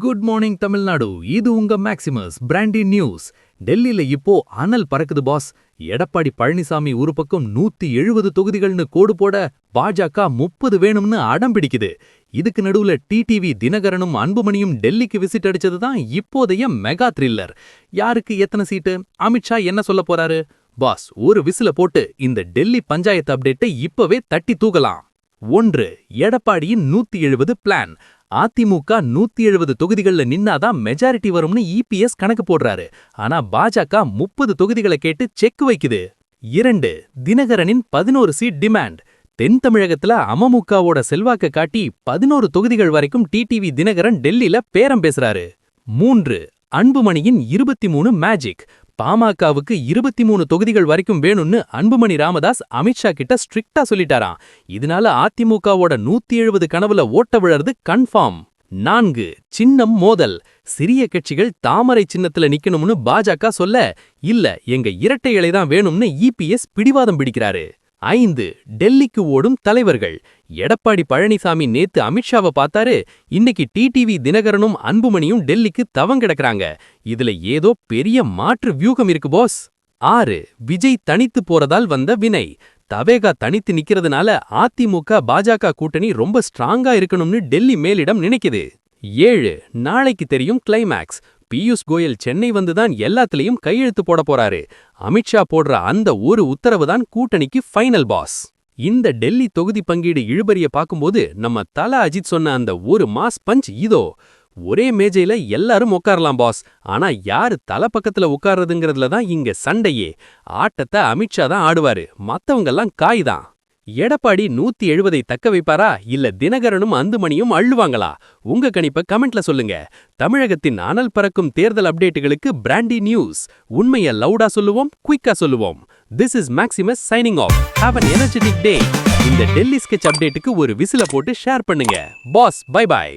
Good morning Tamil Nadu. இது உங்க Maximus brandy news. டெல்லியில இப்போ அனல் பறக்குது பாஸ். எடப்பாடி பழனிசாமி ஒரு பக்கம் 170 தொகுதிகள்னு கோடு போட பாஜக 30 வேணும்னு அடம் பிடிக்குது. இதுக்கு நடுவுல டிடிவி தினகரனும் அன்புமணியும் டெல்லிக்கு விசிட் அடிச்சதுதான் இப்போதைய மெகா த்ரில்லர். யாருக்கு எத்தனை சீட்டு, அமித்ஷா என்ன சொல்ல போறாரு? பாஸ், ஒரு விசில போட்டு இந்த டெல்லி பஞ்சாயத்து அப்டேட்டை இப்பவே தட்டி தூக்கலாம். 1. எடப்பாடியின் 170 பிளான். அதிமுக 170 தொகுதிகள்ல நின்னாதான் மெஜாரிட்டி வரும்னு இபிஎஸ் கணக்கு போடுறாரு. ஆனா பாஜக 30 தொகுதிகளை கேட்டு செக் வைக்குது. 2. தினகரனின் 11 சீட் டிமாண்ட். தென் தமிழகத்துல அமமுகவோட செல்வாக்க காட்டி 11 தொகுதிகள் வரைக்கும் டிடிவி தினகரன் டெல்லியில பேரம் பேசுறாரு. 3. அன்புமணியின் 23 மேஜிக். பாமகவுக்கு 23 தொகுதிகள் வரைக்கும் வேணும்னு அன்புமணி ராமதாஸ் அமித்ஷா கிட்ட ஸ்ட்ரிக்டா சொல்லிட்டாராம். இதனால அதிமுகவோட 170 கனவுல ஓட்ட விழறது கன்ஃபார்ம். 4. சின்னம் மோதல். சிறிய கட்சிகள் தாமரை சின்னத்துல நிக்கணும்னு பாஜக சொல்ல, இல்ல எங்க இரட்டை இலைதான் வேணும்னு இபிஎஸ் பிடிவாதம் பிடிக்கிறாரு. 5. டெல்லிக்கு ஓடும் தலைவர்கள். எடப்பாடி பழனிசாமி நேத்து அமித்ஷாவை பார்த்தாரு. இன்னைக்கு டிடிவி தினகரனும் அன்புமணியும் டெல்லிக்கு தவங்கிடக்குறாங்க. இதுல ஏதோ பெரிய மாற்று வியூகம் இருக்கு பாஸ். 6. விஜய் தனித்து போறதால் வந்த வினை. தவேகா தனித்து நிக்கிறதுனால அதிமுக பாஜக கூட்டணி ரொம்ப ஸ்ட்ராங்கா இருக்கணும்னு டெல்லி மேலிடம் நினைக்குது. 7. நாளைக்கு தெரியும் கிளைமேக்ஸ். பியூஷ் கோயல் சென்னை வந்துதான் எல்லாத்திலையும் கையெழுத்து போட போறாரு. அமித்ஷா போடுற அந்த ஒரு உத்தரவுதான் கூட்டணிக்கு ஃபைனல் பாஸ். இந்த டெல்லி தொகுதி பங்கீடு இழுபறிய பாக்கும்போது நம்ம தல அஜித் சொன்ன அந்த ஒரு மாஸ் பஞ்ச் இதோ. ஒரே மேஜையில எல்லாரும் உட்காரலாம் பாஸ். ஆனா யாரு தல பக்கத்துல உட்கார்றதுங்கிறதுல தான் இங்க சண்டையே. ஆட்டத்தை அமித்ஷா தான் ஆடுவாரு, மத்தவங்கெல்லாம் காய்தான். எடப்பாடி 170 தக்க வைப்பாரா, இல்ல தினகரனும் அந்துமணியும் அள்ளுவாங்களா? உங்க கணிப்பை கமெண்ட்ல சொல்லுங்க. தமிழகத்தின் அனல் பறக்கும் தேர்தல் அப்டேட்டுகளுக்கு பிராண்டி நியூஸ். உண்மையை லவுடா சொல்லுவோம், குயிக்கா சொல்லுவோம். This is Maximus signing off. Have an energetic day. இந்த டெல்லி ஸ்கெட்ச் அப்டேட்டுக்கு ஒரு விசில போட்டு ஷேர் பண்ணுங்க. Boss, bye by.